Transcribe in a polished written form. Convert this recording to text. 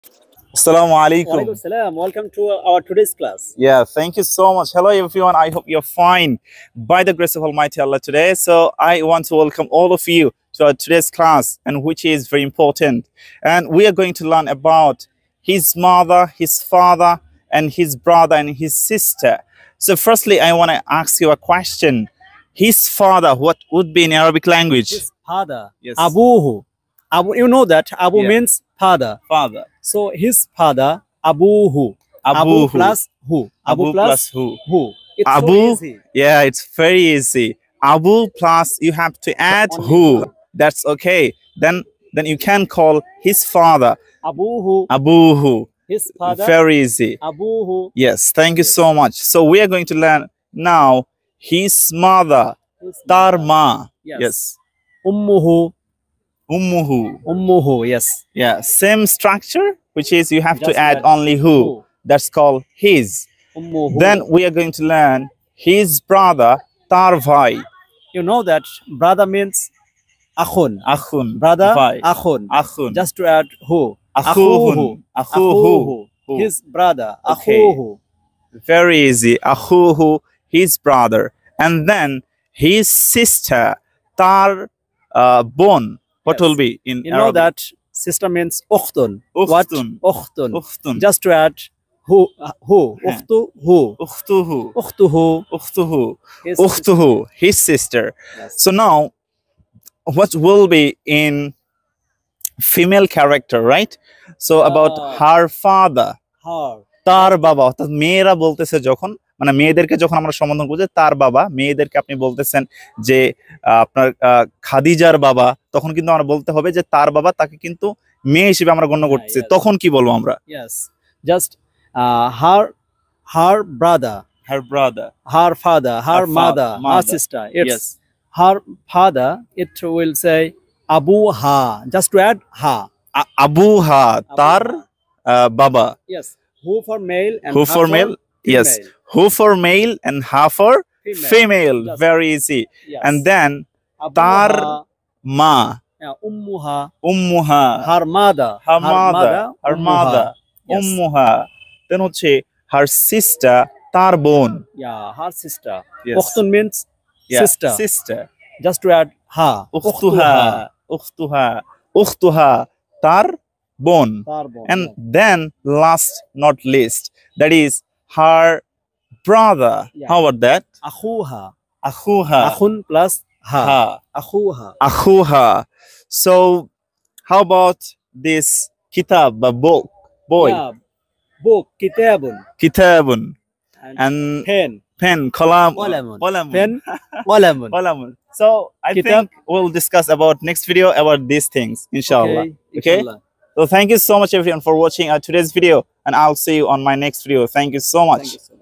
Assalamu alaikum. Walaikum salam. Welcome to our today's class. Yeah, thank you so much. Hello, everyone. I hope you're fine by the grace of Almighty Allah today. So, I want to welcome all of you to our today's class, and which is very important. And we are going to learn about his mother, his father, and his brother and his sister. So, firstly, I want to ask you a question. His father, what would be in Arabic language? His father, Yes. Abuhu. Abu, you know that Abu Yeah. means father. Father. So his father, Abuhu. Abu Abuhu. plus who? Abu plus who? Who? It's Abu. so easy. Yeah, it's very easy. Abu plus you have to add Only who. who. That's okay. Then you can call his father Abuhu. Abuhu. His father, Very easy. Abuhu. Yes, thank you Yes. so much. So we are going to learn now his mother, His mother. Tarma. Yes. Yes. Ummuhu. Ummuhu. Ummuhu. Yes. Yeah, same structure, which is you have to Just add add only who. That's called his. Ummuhu. Then we are going to learn his brother, Tarvai. you know that brother means akhun. Akhun. Brother, Vai. akhun. Akhun. Just to add who? Akhuhun. Akhuhu. Who. His brother. Okay. Akhuhu. Very easy. Akhuhu, his brother. And then his sister, Tar Bon. What Yes. will be in You know Arabic? that sister means ukhtun. What? Ukhtun. Ukhtun. Ukhtun. Just to add who? Who? Yeah. Ukhtu. Who? Ukhtuhu. Ukhtuhu. Ukhtuhu. His Ukhtuhu, his sister. Yes. So now, what will be in female character, right? So about her father, Her. তার বাবা, অর্থাৎ মেয়েরা বলতেছে যখন, মানে মেয়েদেরকে যখন আমরা সম্বোধন করছি তার বাবা, মেয়েদেরকে আপনি বলতেছেন যে আপনার খাদিজার বাবা, তখন কিন্তু আমরা বলতে হবে যে তার বাবা, তাকে কিন্তু মেয়ে হিসেবে আমরা গণ্য করতেছি। yes. তখন কি বলবো আমরা? Yes. Just her brother, Her brother. her father, her mother, her mother. sister. It's Yes. her father. It will say Abu Ha. Just to add ha. আবুহা, তার বাবা। Yes. Who for male and Who ha for male? Yes. female. Who for male and ha for female. Just- Very easy. Yes. And then Abuha, tar ma, Ummuha, ummuha, her mother, her mother, her Ummuha. mother, Yes. ummuha. Then হচ্ছে her sister, তার বোন। Yeah, her sister. Yes. Ukhtun means Yeah, sister. sister. Just to add ha. Ukhtuha, ukhtuha, ukhtuha, তার বোন। Tarbon. And then last not least, that is her brother. Yeah. How about that? Akhuha. Akhuha. Akhun plus ha. Ha. Akhuha. Akhuha. So how about this kitab, a book, boy? Yeah. Book. Kitabun. Kitabun. And And pen. pen, qalam. Qalamun. Qalamun. Pen. Qalamun. Qalamun. So I Kitab. think we'll discuss about next video about these things, inshallah. Okay? Inshallah. So thank you so much everyone for watching today's video, and I'll see you on my next video. Thank you so much. Thank you so much.